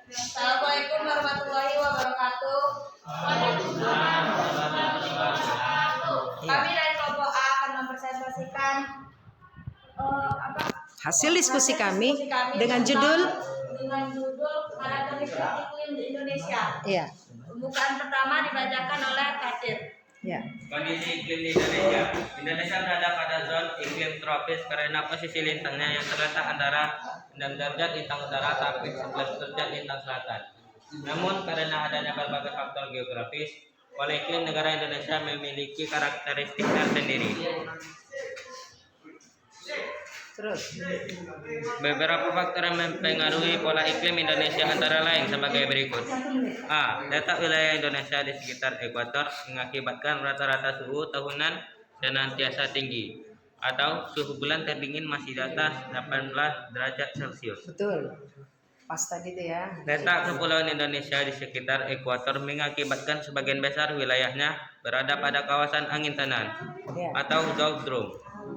Assalamualaikum warahmatullahi wabarakatuh. Kami dari kelompok A akan mempresentasikan hasil diskusi kami dengan judul karakteristik iklim di Indonesia. ya. Pembukaan pertama dibacakan oleh Kadir. Ya. Kondisi iklim di Indonesia. Indonesia berada pada zona iklim tropis karena posisi lintangnya yang terletak antara 6 derajat lintang utara sampai 11 derajat lintang selatan. Namun karena adanya berbagai faktor geografis, pola iklim negara Indonesia memiliki karakteristik tersendiri. Terus Beberapa faktor yang mempengaruhi pola iklim Indonesia antara lain sebagai berikut. A. Letak wilayah Indonesia di sekitar ekuator mengakibatkan rata-rata suhu tahunan senantiasa tinggi atau suhu bulan terdingin masih di atas 18 derajat Celcius. betul. Pas tadi itu ya. Letak kepulauan Indonesia di sekitar ekuator mengakibatkan sebagian besar wilayahnya berada pada kawasan angin tenang Ya. atau doldrum,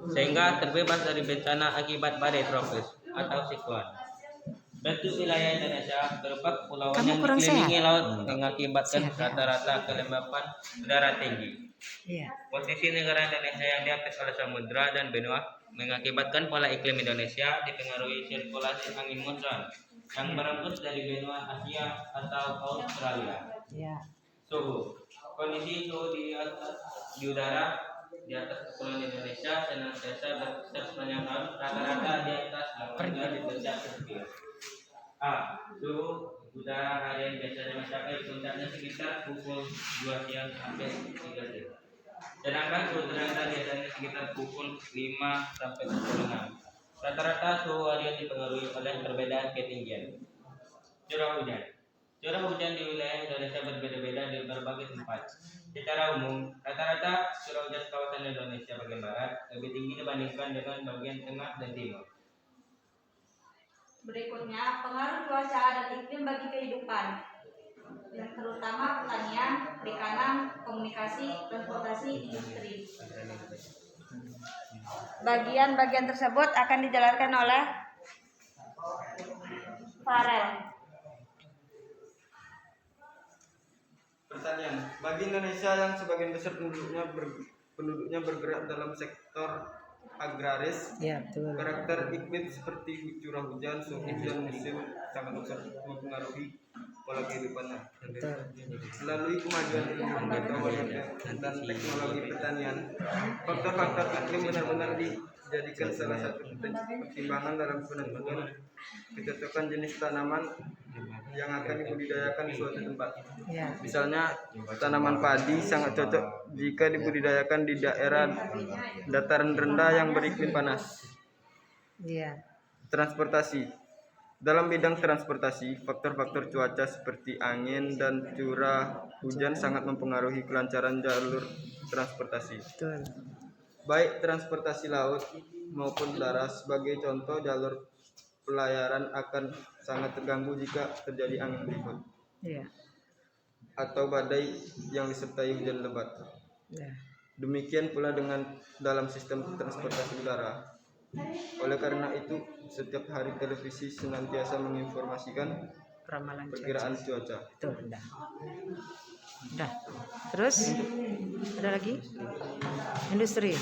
sehingga terbebas dari bencana akibat badai tropis atau siklon. Bentuk wilayah Indonesia berupa kepulauan Kamu yang kurang dikelilingi sehat? laut mengakibatkan Sehat, ya? rata-rata kelembapan udara tinggi. Iya. Posisi negara Indonesia yang diapit oleh samudra dan benua mengakibatkan pola iklim Indonesia dipengaruhi sirkulasi angin monsun yang berembus dari benua Asia atau Australia. Ya. Suhu. Kondisi suhu di udara di atas kepulauan Indonesia senantiasa berkisar sepanjang tahun rata-rata di atas 18 derajat Celcius. A. Suhu udara harian biasanya mencapai puncaknya sekitar pukul 2 siang sampai 3 siang. Sedangkan suhu terasa biasanya sekitar pukul 5 sampai pukul 6. Rata-rata suhu harian dipengaruhi oleh perbedaan ketinggian. Curah hujan. Curah hujan di wilayah Indonesia berbeda-beda di berbagai tempat. Secara umum, rata-rata curah hujan kawasan Indonesia bagian barat lebih tinggi dibandingkan dengan bagian tengah dan timur. Berikutnya, pengaruh cuaca dan iklim bagi kehidupan, yang terutama pertanian, perikanan, komunikasi, transportasi, industri. Bagian-bagian tersebut akan dijelaskan oleh Farel. Pertanian. Bagi Indonesia yang sebagian besar penduduknya bergerak dalam sektor agraris, Ya, betul. karakter iklim seperti curah hujan, suhu dan musim sangat besar mempengaruhi pola kehidupannya. Betul. Melalui kemajuan ilmu pengetahuan dan teknologi pertanian, faktor-faktor iklim benar-benar dijadikan salah satu pertimbangan dalam penentuan kecocokan jenis tanaman yang akan dibudidayakan di suatu tempat. Ya. Misalnya, tanaman padi sangat cocok jika dibudidayakan di daerah dataran rendah yang beriklim panas. Iya. Transportasi. Dalam bidang transportasi, faktor-faktor cuaca seperti angin dan curah hujan sangat mempengaruhi kelancaran jalur transportasi. Betul. Baik transportasi laut maupun darat. Sebagai contoh, jalur pelayaran akan sangat terganggu jika terjadi angin berikut Iya. atau badai yang disertai hujan lebat. Ya. Demikian pula dengan dalam sistem transportasi udara. Oleh karena itu, setiap hari televisi senantiasa menginformasikan Ramalan perkiraan cuaca. cuaca. Betul, udah. Udah. Terus ada lagi? Industri.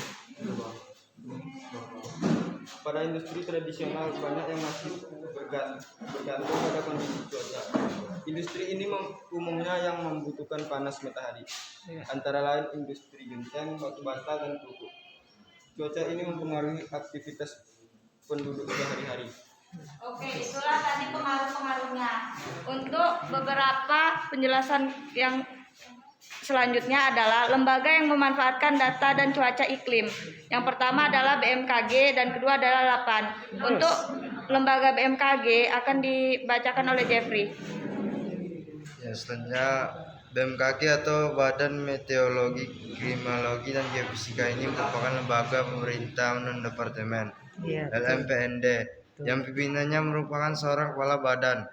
Pada industri tradisional banyak yang masih bergantung pada kondisi cuaca. Industri ini umumnya yang membutuhkan panas matahari, Ya. antara lain industri genteng, batu bata, dan pupuk. Cuaca ini mempengaruhi aktivitas penduduk sehari-hari. Oke, itulah tadi pengaruh-pengaruhnya. Untuk beberapa penjelasan yang selanjutnya adalah lembaga yang memanfaatkan data dan cuaca iklim. Yang pertama adalah BMKG dan kedua adalah LAPAN. Untuk lembaga BMKG akan dibacakan oleh Jeffrey. Ya, selanjutnya BMKG atau Badan Meteorologi, Klimatologi dan Geofisika ini merupakan lembaga pemerintah non-departemen Iya. LMPND yang pimpinannya merupakan seorang kepala badan.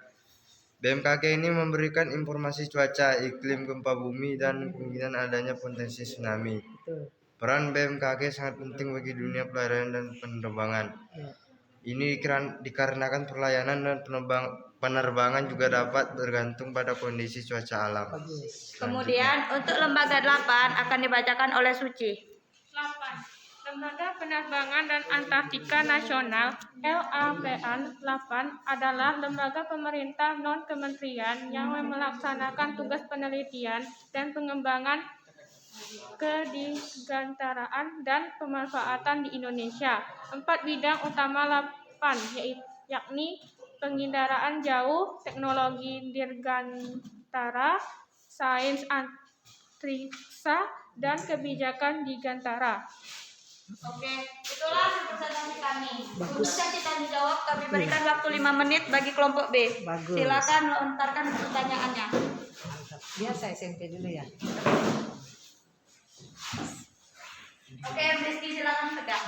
BMKG ini memberikan informasi cuaca, iklim, gempa bumi, dan kemungkinan adanya potensi tsunami. Betul. Peran BMKG sangat penting bagi dunia pelayaran dan penerbangan. Ya. Ini dikarenakan pelayanan dan penerbangan juga dapat bergantung pada kondisi cuaca alam. Bagus. Kemudian untuk lembaga 8 akan dibacakan oleh Suci. 8. Lembaga Penerbangan dan Antartika Nasional LAPAN 8 adalah lembaga pemerintah non-kementerian yang melaksanakan tugas penelitian dan pengembangan kedirgantaraan dan pemanfaatan di Indonesia. 4 bidang utama LAPAN yakni pengindaraan jauh, teknologi dirgantara, sains antariksa, dan kebijakan digantara. Oke, itulah presentasi kami. Bagus. Untuk sesi tanya jawab kami berikan waktu 5 menit bagi kelompok B. Bagus. Silakan lontarkan pertanyaannya. Mantap. Biasa SMP dulu ya. Oke, Rizky silakan tegak.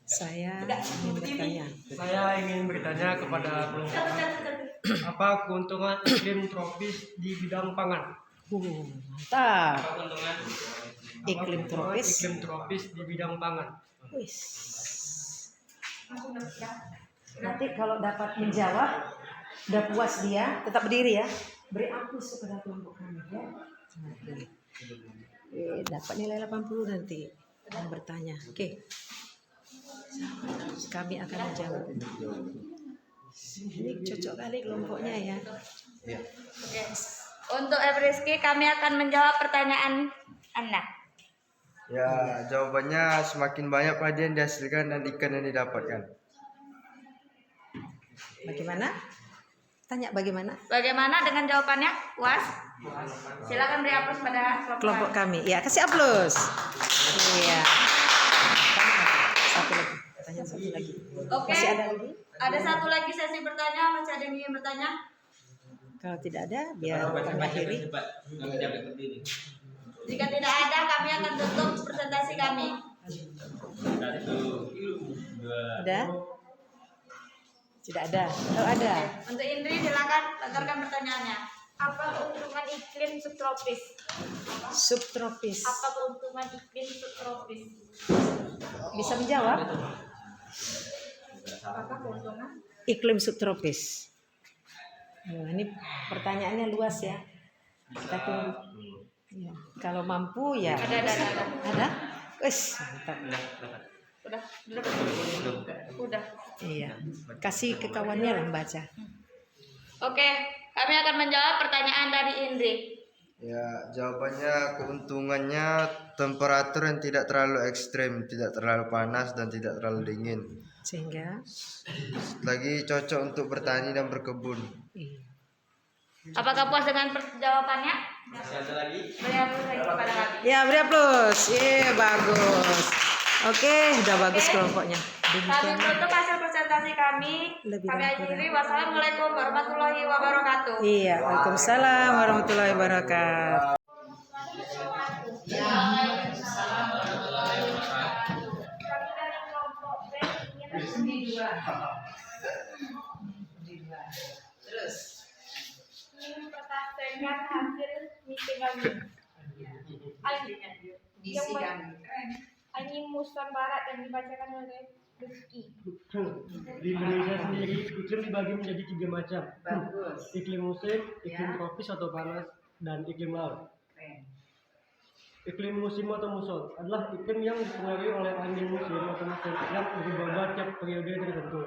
Saya ingin bertanya. Saya ingin bertanya kepada kelompok apa keuntungan iklim tropis di bidang pangan? Mantap. Apa keuntungan? Iklim tropis. Iklim tropis di bidang pangan. Wis. Nanti kalau dapat menjawab, udah puas dia, tetap berdiri ya. Beri aplaus kepada kelompok kami ya. Dapat nilai 80 nanti yang bertanya. Oke. Kami akan menjawab. Ini cocok kali kelompoknya ya. Oke. Untuk Rizky kami akan menjawab pertanyaan Anda. Ya, jawabannya semakin banyak padi yang dihasilkan dan ikan yang didapatkan. Bagaimana? Tanya bagaimana? Bagaimana dengan jawabannya? Puas? Silakan beri aplaus pada Kelompok kami. Ya, kasih aplaus. Iya. Satu lagi. Pertanyaan satu lagi. Oke. Masih ada lagi? Ada satu lagi sesi bertanya. Masih ada yang ingin bertanya? Kalau tidak ada, biar Baca kami akhiri. cepat. Kami dapat berdiri. Jika tidak ada, kami akan tutup presentasi kami. 1, 2. Ada? Tidak ada. Oh, ada. Untuk Indri, silakan lontarkan pertanyaannya. Apa keuntungan iklim subtropis? Subtropis. Apa keuntungan iklim subtropis? Bisa menjawab? Apa keuntungan? Iklim subtropis. Wah, ini pertanyaannya luas ya. Kita tunggu. Ya, kalau mampu ya. Ada. Ada? Wes, mantap. Udah. Iya. Kasih ke kawannya lah baca. Oke, kami akan menjawab pertanyaan dari Indri. Ya, jawabannya keuntungannya temperatur yang tidak terlalu ekstrim, tidak terlalu panas dan tidak terlalu dingin. Sehingga Lagi cocok untuk bertani dan berkebun. iya. Apakah puas dengan jawabannya? Masih ada lagi? Beri aplaus lagi kepada kami. Ya, beri aplaus. Iya, bagus. Oke, udah bagus kelompoknya. Kami Demikian. menutup hasil presentasi kami. Lebih Kami dan akhiri. Wassalamualaikum warahmatullahi wabarakatuh. Iya, waalaikumsalam warahmatullahi wabarakatuh. Kami dari kelompok B ingin mempertahankan hasil misi kami. Angin muson barat yang dibacakan oleh Rizky. Di Indonesia sendiri iklim dibagi menjadi 3 macam. Iklim musim, iklim tropis atau panas, dan iklim laut. Iklim musim atau muson adalah iklim yang dipengaruhi oleh angin musim atau muson yang berubah tiap periode tertentu.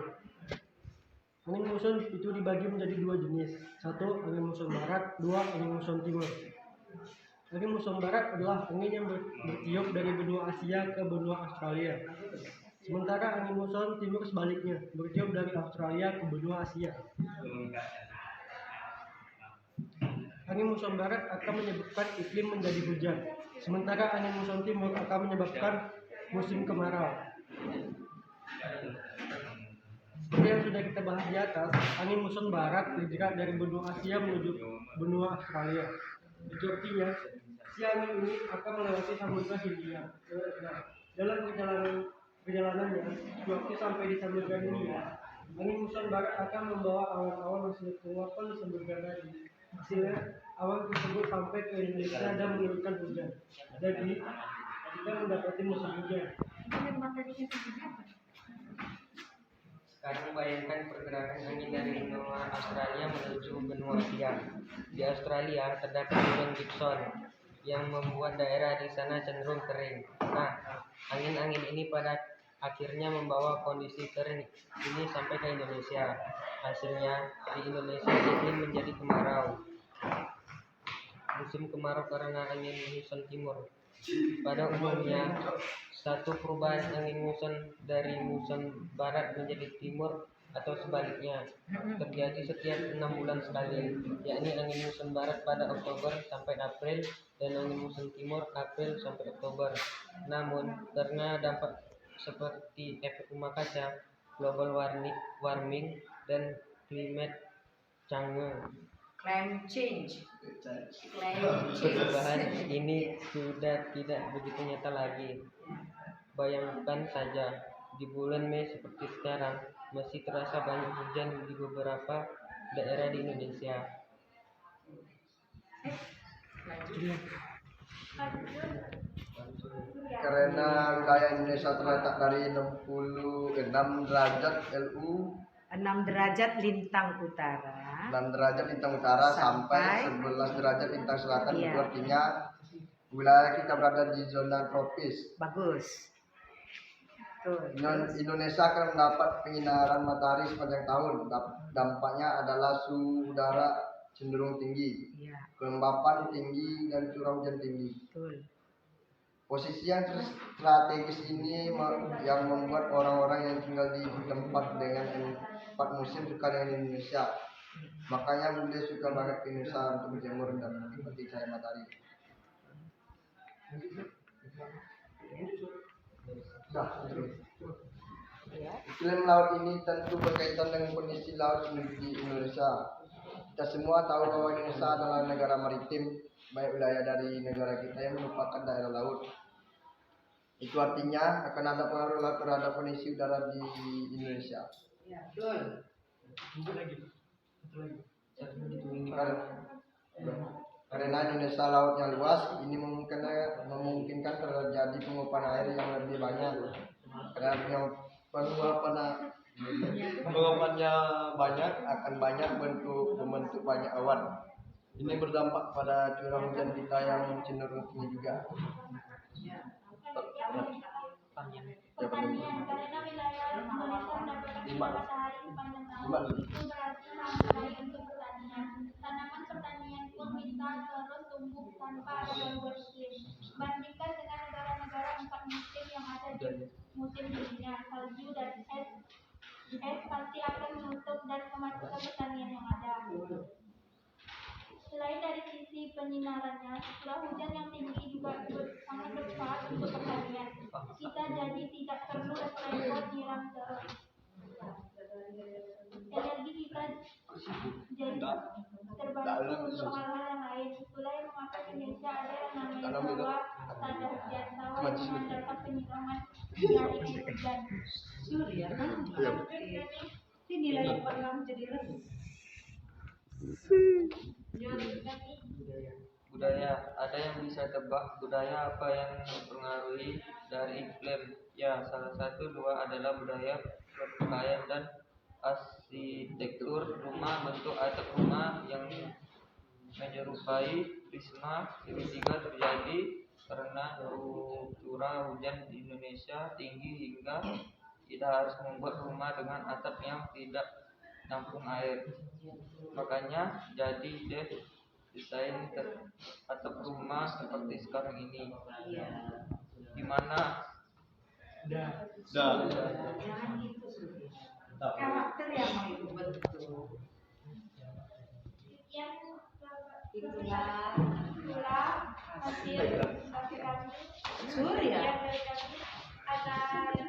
Angin muson itu dibagi menjadi 2 jenis. 1. Angin muson barat, 2. Angin muson timur. Angin muson barat adalah angin yang bertiup dari benua Asia ke benua Australia. Sementara angin muson timur sebaliknya, bertiup dari Australia ke benua Asia. Angin muson barat akan menyebabkan iklim menjadi hujan, sementara angin muson timur akan menyebabkan musim kemarau. Seperti yang sudah kita bahas di atas, angin muson barat bergerak dari benua Asia menuju benua Australia. Itu artinya, si angin ini akan melewati Samudra Hindia. Dalam perjalanannya, sewaktu sampai di Samudra Hindia, angin muson barat akan membawa awan-awan hasil penguapan Samudra tadi. Hasilnya, awan tersebut sampai ke Indonesia dan menurunkan hujan. Jadi, kita mendapati musim hujan. Sekarang bayangkan pergerakan angin dari benua Australia menuju benua Asia. Di Australia terdapat gunung Gibson yang membuat daerah di sana cenderung kering. Nah, angin-angin ini pada akhirnya membawa kondisi kering ini sampai ke Indonesia. Hasilnya, di Indonesia iklim menjadi kemarau. Musim kemarau karena angin muson timur. Pada umumnya, satu perubahan angin muson dari muson barat menjadi timur atau sebaliknya terjadi setiap 6 bulan sekali, yakni angin muson barat pada Oktober sampai April dan angin muson timur April sampai Oktober. Namun, karena dampak seperti efek rumah kaca, global warming dan climate change, perubahan ini sudah tidak begitu nyata lagi. Bayangkan saja, di bulan Mei seperti sekarang, masih terasa banyak hujan di beberapa daerah di Indonesia. Karena wilayah Indonesia terletak dari 66 derajat LU 6 derajat lintang utara 6 derajat lintang utara sampai 11 derajat lintang selatan, Iya. itu artinya wilayah kita berada di zona tropis. bagus. Tuh, Indonesia akan mendapat penyinaran matahari sepanjang tahun. Dampaknya adalah suhu udara cenderung tinggi, iya, kelembapan tinggi, dan curah hujan tinggi. betul. Posisi yang strategis ini yang membuat orang-orang yang tinggal di tempat dengan 4 musim suka dengan Indonesia. Makanya beliau suka banget ke Indonesia untuk berjemur dan menikmati cahaya matahari. Iklim laut ini tentu berkaitan dengan kondisi laut di Indonesia. Kita semua tahu bahwa Indonesia adalah negara maritim, baik wilayah dari negara kita yang merupakan daerah laut. Itu artinya akan ada pengaruh laut terhadap kondisi udara di Indonesia. Karena Indonesia lautnya luas, ini memungkinkan terjadi penguapan air yang lebih banyak. Karena penguapannya banyak, akan banyak membentuk banyak awan. Ini berdampak pada curah hujan kita yang cenderung tinggi juga. Pertanian karena wilayah Indonesia mendapatkan sinar matahari sepanjang tahun itu berarti sangat baik untuk pertanian. Tanaman pertanian pun bisa terus tumbuh tanpa ada gangguan iklim. Bandingkan dengan negara-negara 4 musim yang ada di musim dinginnya, salju dan es pasti akan menutup dan mematikan pertanian yang ada. Selain dari sisi penyinarannya, curah hujan yang tinggi juga sangat bermanfaat untuk pertanian. Kita jadi tidak perlu repot nyiram terus. Energi kita jadi terbantu untuk hal-hal yang lain. Itulah yang mengapa di Indonesia ada yang namanya bawah tanah hujan sawah yang mengandalkan penyiraman dari air hujan. Ini nilai pernah jadi lebih. Budaya, ada yang bisa tebak budaya apa yang mempengaruhi dari iklim? Ya, salah satu dua adalah budaya berpakaian dan arsitektur rumah, bentuk atap rumah yang menyerupai prisma. Ketiga terjadi karena curah hujan di Indonesia tinggi hingga tidak harus membuat rumah dengan atap yang tidak nampung air. Makanya jadi deh desain atap rumah seperti sekarang ini. Gimana? Karakter yang mau itu bentuk. Yang Itulah hasil dari kami. Surya. Yang dari kami ada yang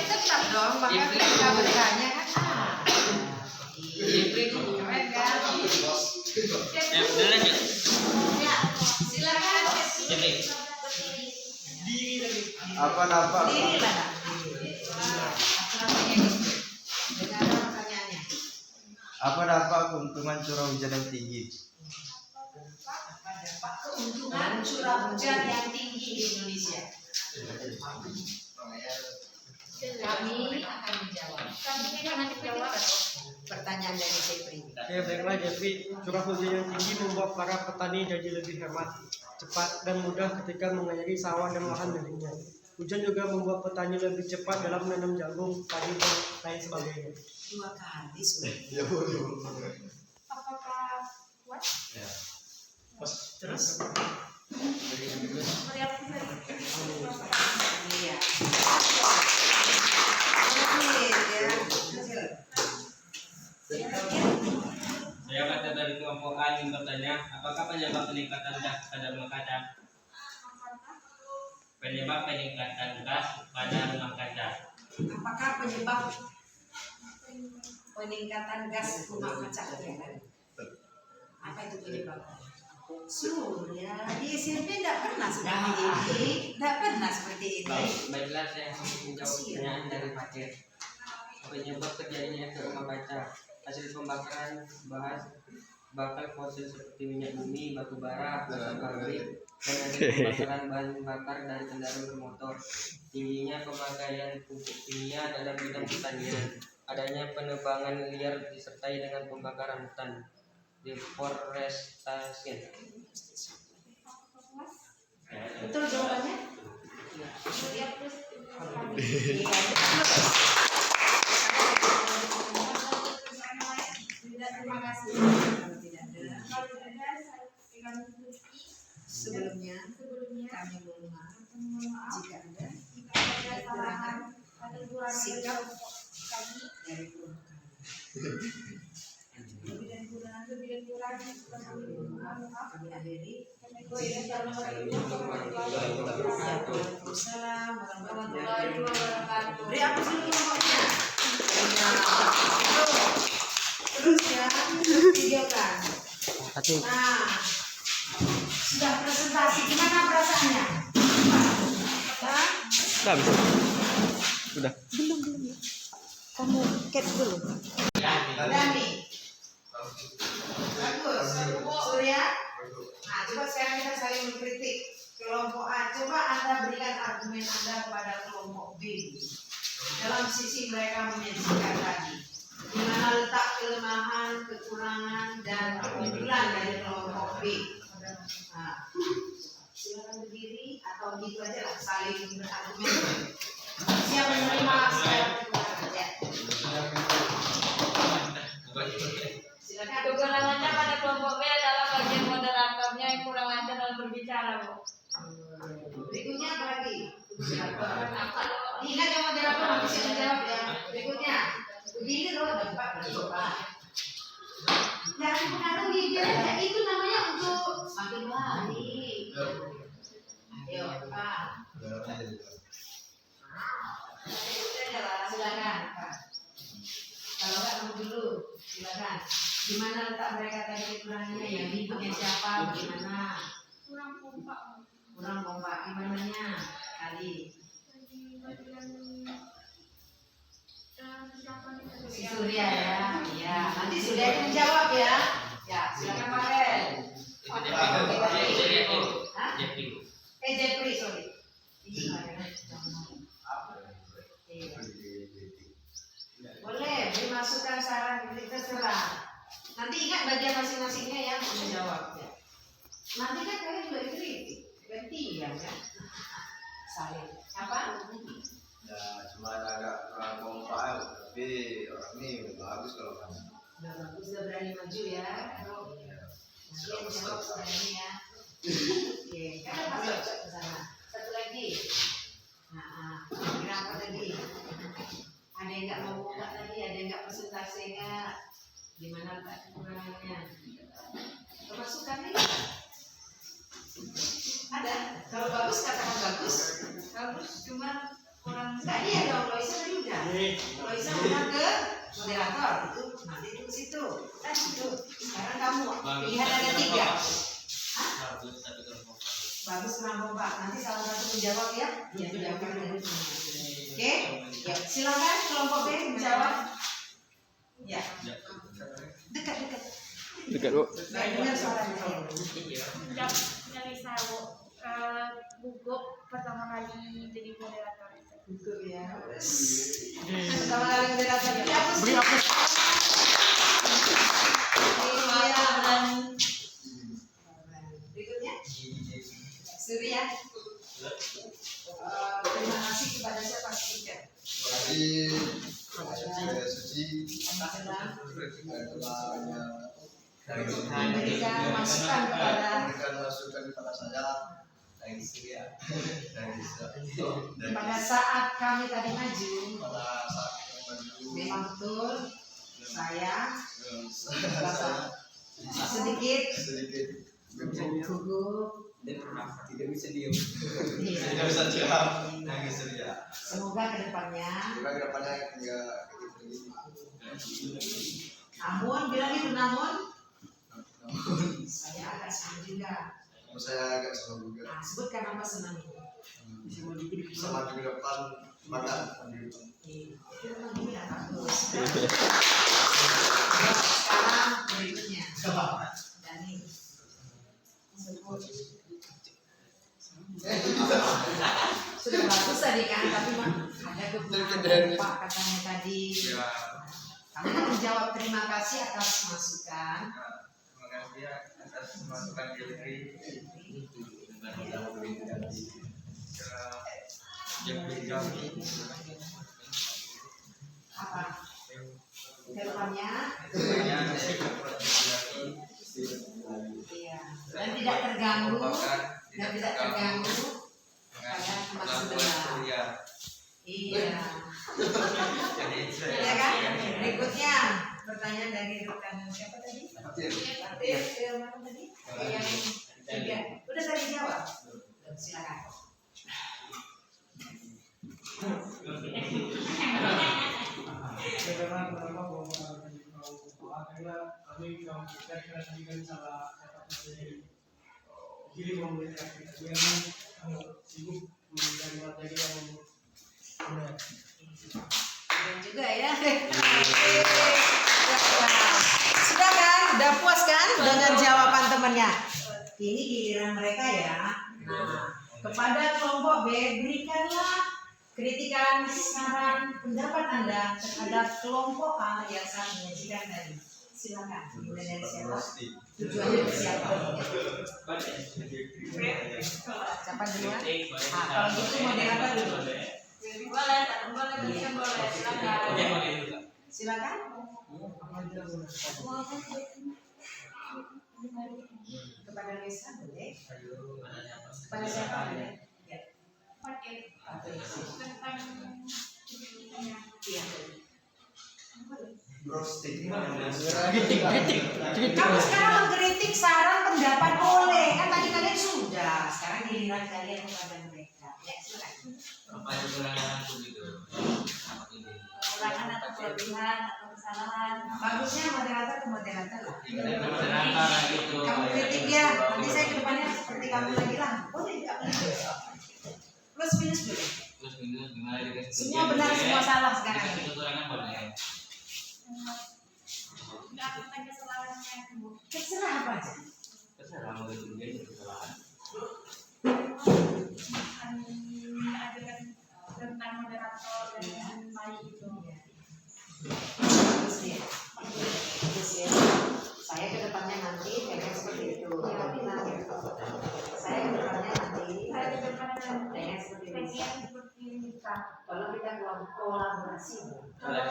tetap dong, bahkan kita bertanya kan. Keren kan? Silakan. Apa nampak? Diri lah. Apa dampak keuntungan curah hujan yang tinggi? Pak, keuntungan curah hujan yang tinggi di Indonesia. Kami akan menjawab. Kami jangan dijawab. Pertanyaan dari Jeffrey. Ya baiklah Jeffrey, curah hujan yang tinggi membuat para petani jadi lebih hemat, cepat dan mudah ketika mengairi sawah dan lahan miliknya. Hujan juga membuat petani lebih cepat dalam menanam jagung, padi dan lain sebagainya. 2 kali sudah. Apakah kuat? Terus? Melihat Iya. Saya baca dari kelompok A ingin bertanya, apakah penyebab peningkatan gas pada rumah kaca? Penyebab peningkatan gas pada rumah kaca. Apakah penyebab peningkatan gas rumah kaca? Apa itu penyebab? Surya di SMP tidak pernah seperti ini, tidak pernah seperti ini. Baiklah, saya menjawab pertanyaan dari Fakir. Penyebab terjadinya ke rumah kaca hasil pembakaran bakal fosil seperti minyak bumi, batu bara, gas pabrik, dan hasil pembakaran bahan bakar dari kendaraan bermotor. Tingginya pemakaian pupuk kimia dalam bidang pertanian, adanya penebangan liar disertai dengan pembakaran hutan, deforestation. Betul jawabannya? melihat terus Iya. terima kasih. Kalau tidak ada, Kalau tidak ada, saya akan bukti sebelumnya sebelumnya. kami mohon maaf Mohon maaf jika ada jika ada kesalahan atau kekurangan Sikap. kami dari kelompok kami. Lebih dan kurang lebih dan kurang kami mohon maaf. kami akhiri. Waalaikumsalam warahmatullahi wabarakatuh. Beri apa sih kelompoknya? Terus ya, videokan. Nah, sudah presentasi, gimana perasaannya? Hah? Sudah. Kamu cap dulu. Dani. Bagus. Surya. Nah, coba sekarang kita saling mengkritik. Kelompok A, coba Anda berikan argumen Anda kepada kelompok B dalam sisi mereka menyajikan tadi. Di mana letak kelemahan, kekurangan, dan keunggulan dari kelompok B. Nah, silakan berdiri atau gitu aja lah, saling berargumen. Siap menerima, siap berargumen. Ya. Silakan. Kekurangannya pada kelompok B adalah bagian moderatornya yang kurang lancar dalam berbicara, Bu. Berikutnya apa lagi? Ingat yang moderator nanti saya menjawab ya. Berikutnya, begini loh dampak coba. Jangan mengaruhi biar itu namanya untuk semakin baik. Ayo Pak. Silakan Pak. Kalau nggak kamu dulu, silakan. Di mana letak mereka tadi kekurangannya? Yang ributnya siapa? Bagaimana? Kurang kompak Kurang kompak gimananya kali. di bagian persiapan itu. Si Surya ya, iya. Nanti Surya itu menjawab ya. Ya, silakan Pak Hel. Hah? Jeffrey, sorry. Boleh, beri masukan saran terserah. Nanti ingat bagian masing-masingnya ya untuk menjawab ya. Nanti kan kalian juga dikritik, gantian kan? Saling. Apa? Ya cuma agak kurang kompak tapi orang ini bagus kalau kamu. Udah bagus, udah berani maju ya. Mungkin jawab berani ya. Oke, kan pasti cocok ke sana. Satu lagi. Nah, kira apa tadi? Ada yang nggak mau buka tadi? Ada yang nggak presentasi nggak? Di mana letak kekurangannya? Kemasukannya? Ada. Kalau bagus katakan bagus. Bagus, cuma kurang. Tadi ya dong, Loisa tadi udah. Loisa udah ke moderator itu nanti itu ke situ. Tadi itu. Sekarang kamu pilihan ada 3. Hah? Bagus kurang kompak. Nanti salah satu menjawab ya. Yang menjawab dari Oke. Ya, silakan kelompok B menjawab. Ya. Dekat. Dekat Bu. Saya dengar suaranya. Sejak dari saya gugup pertama kali jadi moderator. Gugup ya. Pertama kali moderator. Beri apa? Iya, dan berikutnya Surya. Terima kasih kepada siapa speaker? Jadi suci Telah telah memberikan masukan kepada memberikan masukan kepada saya dari Syria dan pada saat kami tadi maju. pada saat maju Memang betul saya saya sedikit sedikit gugup. tidak bisa diam Iya. tidak bisa diam nangis Syria. Semoga kedepannya. Juga kedepannya tidak Namun bilang itu namun saya agak senang juga. saya agak senang juga Nah, sebutkan apa senang. sama di depan makan Itu memang tidak bagus. Sekarang berikutnya Dani. Sebut. Sudah bagus tadi kan, tapi mah ada kekurangan Pak katanya tadi. Kamu menjawab terima kasih atas masukan. Terima kasih ya atas masukan Jeffrey. Apa? Kedepannya, iya. Dan tidak terganggu pada teman sebelah. Iya. Ya kan? Berikutnya pertanyaan dari rekan siapa tadi? Fatir, mana tadi? Yang tiga. Udah tadi jawab. Silakan. Karena pertama bahwa karena kami kita dengan salah satu jadi komunikasi yang sibuk mencari materi yang benar. Dan juga ya. Sudah kan? Udah puas kan dengan jawaban temannya? Ini giliran mereka ya. Nah, kepada kelompok B berikanlah kritikan, saran, pendapat Anda terhadap kelompok A yang saya menyajikan tadi. Silakan. Mulai dari siapa? Tujuannya ke siapa? Siapa duluan? Ah, kalau gitu moderator dulu. Boleh, silakan. Silakan. Kepada Lisa boleh. Kepada siapa boleh? Ya. Iya. Kamu sekarang mengkritik saran pendapat boleh kan tadi kalian sudah. Sekarang giliran kalian kepada mereka. Ya silakan. Apa yang kekurangan aku gitu? Kekurangan atau kelebihan atau kesalahan. Bagusnya moderator ke moderator lah. Moderator gitu. Kamu kritik dia, nanti saya ke depannya seperti kamu lagi lah. Boleh nggak? Plus minus boleh. Terus minus gimana dikasih Semua benar, semua salah sekarang. Dikasih kekurangan boleh. Nggak akan kesalahannya Bu. Terserah apa aja. Terserah mau itu dia kesalahan. Adegan tentang moderator dan baik itu. Bagus ya. Bagus ya. Saya ke depannya nanti pengen seperti itu. Tapi nanti saya ke depannya nanti Saya juga kadang pengen seperti itu. pengen seperti Nisa. Kalau kita kolaborasi. Kelas.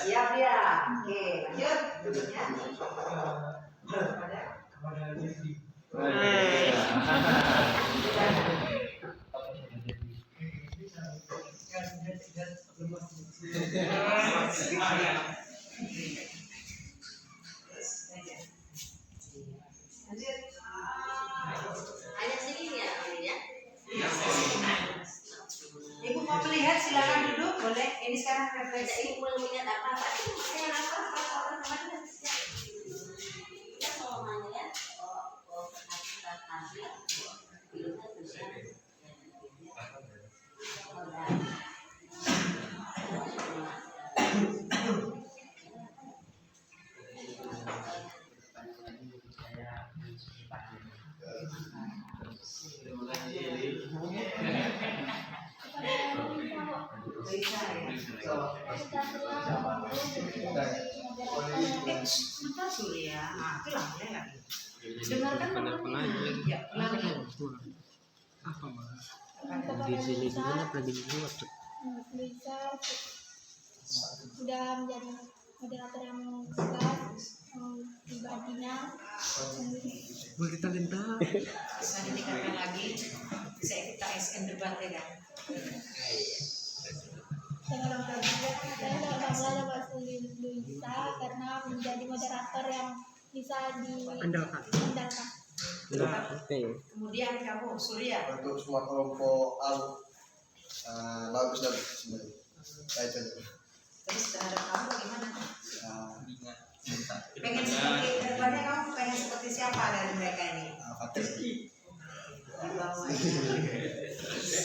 Siap ya. Oke, lanjut. Duduknya. Pada. Kepada Jeffrey. Lanjut. Hanya sini ya, ya. Ibu mau melihat silakan duduk boleh. Ini sekarang refleksi. Ibu mau lihat apa? Saya apa orang namanya? Ya semuanya ya. Oh, hasil. Filmnya bisa. Sebentar Surya. Nah, itulah boleh lagi. Dengarkan teman-teman. Ya, ulangi. Lisa sudah menjadi moderator yang tegas, pribadinya Bisa ditingkatkan lagi. Bisa kita SN debat ya kan. saya bangga bahasa Lisa karena menjadi moderator yang bisa diandalkan. Kemudian kamu Surya. Untuk semua kelompok bagus dan semuanya. Baik saja. Terus terhadap kamu bagaimana? Ah, Pengen seperti kedepannya kamu pengen seperti siapa dari mereka ini? Fatir. Di bawah.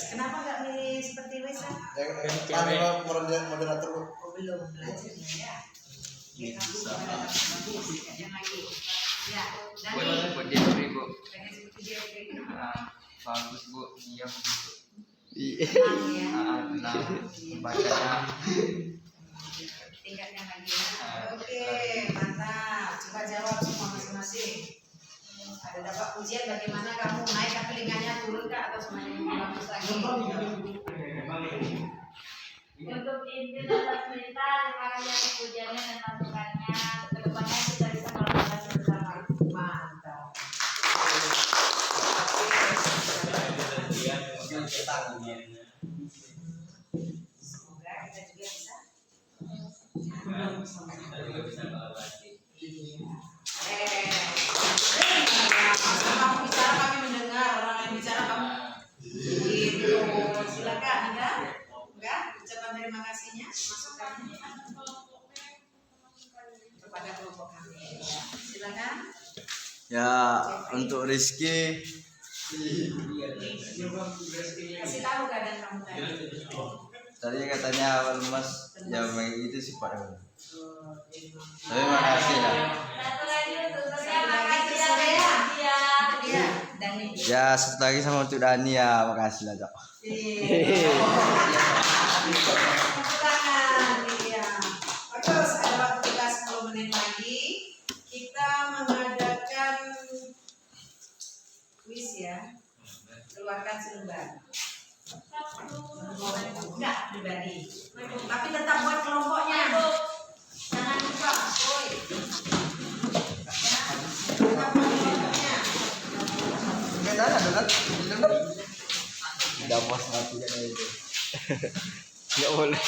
Kenapa nggak milih seperti Wesa? Yang moderator Bu. Oh, belum belajarnya ya. Ya kamu bagus. Yang lagi. Ya. Dani. Pengen seperti dia ini. Bagus Bu, diam gitu. Tenang ya. Tenang, bacanya. Tingkatnya lagi ya. Oke, mantap. Coba jawab semua masing-masing. Ada dapat ujian bagaimana kamu naik ke telinganya turun kah atau semuanya bagus lagi? Untuk inti dan cerita, terima kasih atas pujiannya dan masukannya. Kedepannya kita bisa kolaborasi bersama. Mantap. Semoga kita juga bisa. Kamu bicara kami mendengar, orang lain bicara kamu gitu. Silakan enggak ucapan terima kasihnya masukannya kepada kelompok kami ya. Silakan. Ya, untuk Rizky Kasih tahu keadaan kamu tadi. katanya awal Mas jam itu sih Pak. Tapi Terima makasih lah. Satu lagi untuk Surya, Satu lagi makasih untuk Surya. ya. Ya, Dani. Ya, satu lagi sama untuk Dani ya, makasih lah Cok. Tepuk tangan, iya. Terus ada waktu kita 10 menit lagi. Kita mengadakan kuis ya. Keluarkan selembar. Enggak pribadi. Tapi tetap buat kelompoknya. Jangan lupa. Woi. Ya. Tetap buat kelompoknya. Gimana kan? Udah bos mati kan itu. Enggak boleh.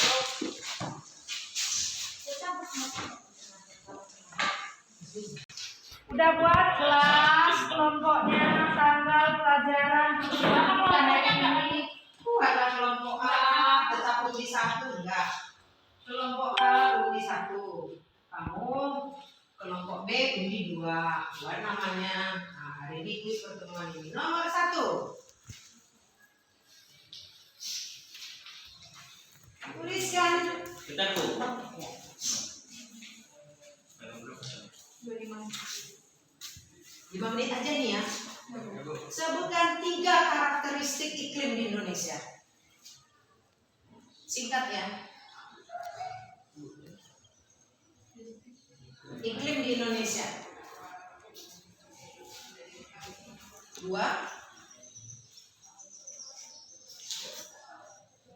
Udah buat kelas, kelompoknya, tanggal pelajaran, bulan ini. Buatlah kelompok A tetap undi 1 enggak. Kelompok A undi 1. Kamu kelompok B undi 2. Buat namanya. Nah, hari ini kuis pertemuan ini. Nomor 1. Tuliskan. Kita tuh. Ya. 5 menit aja nih ya. Sebutkan 3 karakteristik iklim di Indonesia. Singkat ya. Iklim di Indonesia. 2.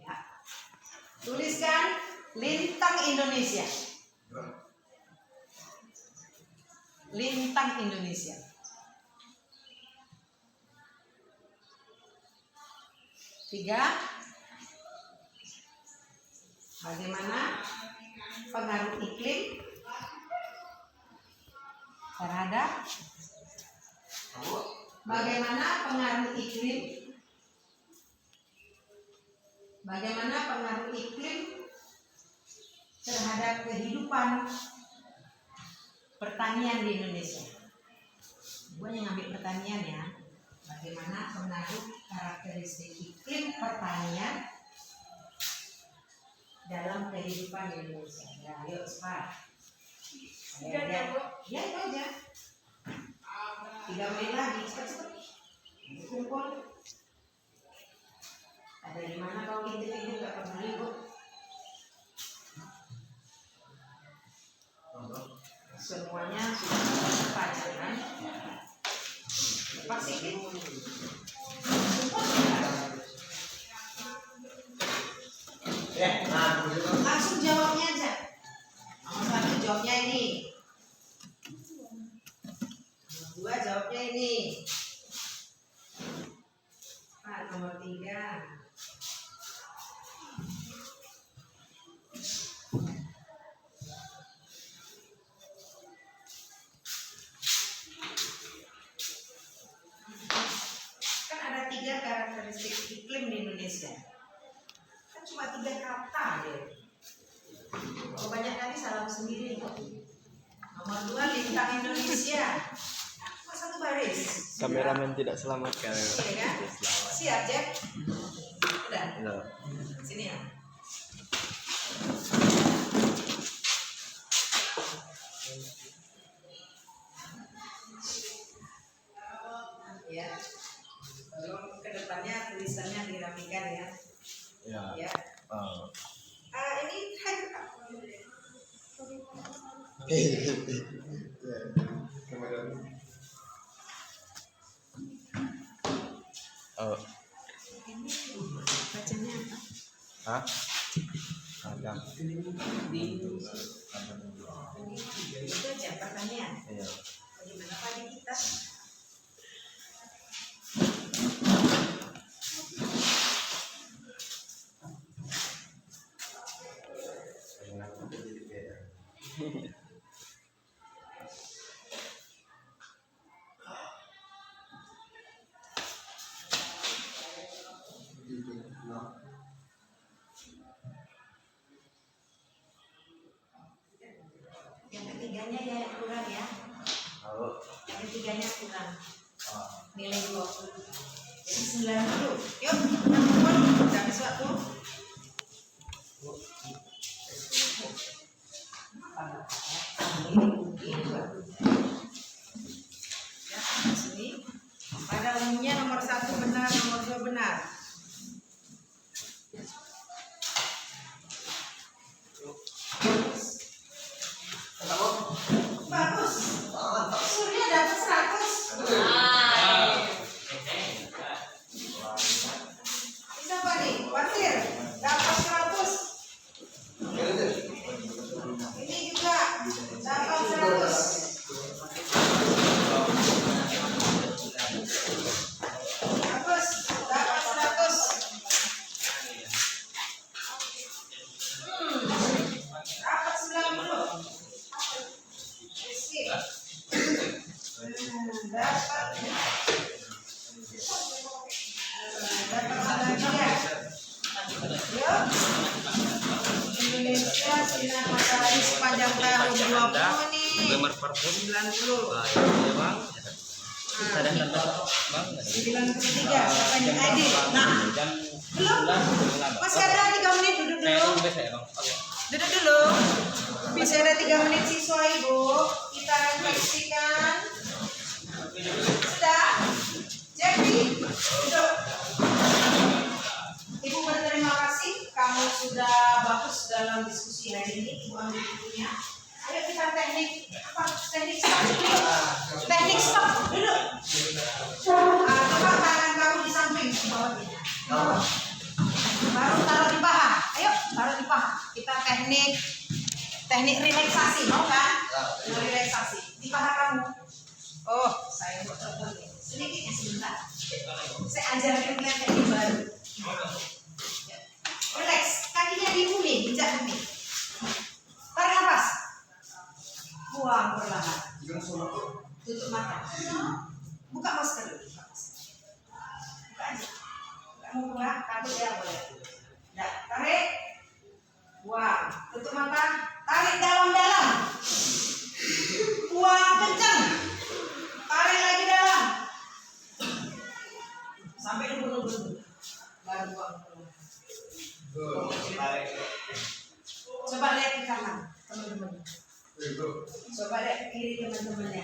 Ya. Tuliskan lintang Indonesia. Lintang Indonesia. 3. Bagaimana pengaruh iklim terhadap kehidupan pertanian di Indonesia. Gue yang ngambil pertanian ya. Bagaimana pengaruh karakteristik iklim pertanian dalam kehidupan Indonesia. Ya, ayo cepat. Ya, itu aja. 3 menit lagi, cepat. Kumpul. Ada di mana kau intip-intip gak peduli kok. Langsung jawabnya aja. Nomor 1 jawabnya ini. Nomor 2 jawabnya ini. Pak, nomor 3. Kan ada 3 karakteristik iklim di Indonesia. Kan cuma 3 kata ya. Kalau banyak kali salah sendiri. Nomor 2 lintang Indonesia. Cuma 1 baris. Kameramen tidak selamatkan. Iya kan? Siap, Jack? Udah? Sini ya. Ya. Tolong ke depannya tulisannya dirapikan ya. Ya. Ini bacanya apa? Hah? Ada. Itu aja pertanyaan. Iya. Bagaimana pagi kita? Yang ketiganya ya kurang ya. Yang ketiganya kurang. Nilai 20. Jadi 90. Yuk, teman-teman, udah habis waktu. Ya, sini. Pada umumnya nomor 1 benar, nomor 2 benar. Bagus. Surya dapat 100. Bisa Pak nih, Pasir dapat 100. Ini juga dapat 100. Bagus, dapat 100. Dapat 90. Sip. Dapat 93. Yuk. Indonesia sinar matahari sepanjang tahun 20 nih. Gambar parfum 90. bang. 93. Siapa yang edit? Nah, belum. Masih ada 3 menit, duduk dulu. Duduk dulu. Masih ada 3 menit siswa Ibu. Kita refleksikan. Sudah? Jadi, duduk. Ibu berterima kasih. Kamu sudah bagus dalam diskusi hari ini. Ibu ambil bukunya. Ayo kita teknik apa? Teknik stop dulu. Teknik stop dulu. Coba tangan kamu di samping bawahnya. Baru taruh di paha. Ayo taruh di paha. Kita teknik relaksasi, mau kan? Relaksasi di paha kamu. Oh, saya buat contohnya. Sedikitnya sebentar. Saya ajarkan kalian teknik baru. Relax, kakinya dihuni, injak bumi. Tarik nafas. Buang perlahan. Tutup mata. Buka masker dulu. Buka aja. Kamu buka, takut ya boleh. Nah, tarik. Buang. Tutup mata. Tarik dalam-dalam. Buang kencang. Tarik lagi dalam. Sampai nunggu-nunggu. Baru buang. Coba lihat ke kanan, teman-teman. Coba lihat ke kiri, teman-temannya.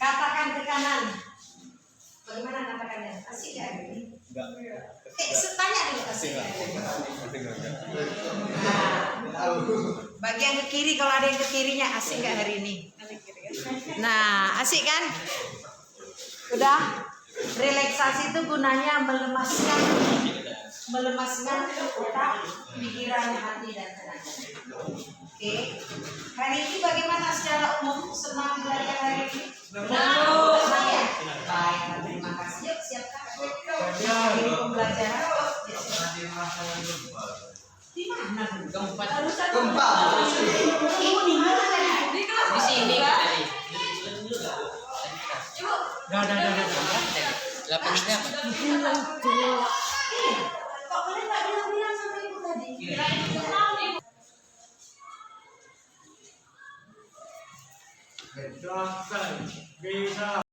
Katakan ke kanan. Bagaimana katakannya? Asik ya ini? Enggak. Tanya dulu asik ya? Nah, bagian ke kiri, kalau ada yang ke kirinya asik nggak hari ini? Nah, asik kan? Udah? Relaksasi itu gunanya melemaskan otak, pikiran, hati dan tenaga. Oke. Hari ini bagaimana secara umum? Senang belajar hari ini? Senang ya? Baik, terima kasih. Yuk siapkan. Ini pembelajaran. Di mana? Gempa. Ini di mana tadi? Di sini tadi. Lapasnya apa? Kok kalian nggak bilang-bilang sama ibu tadi? Bisa.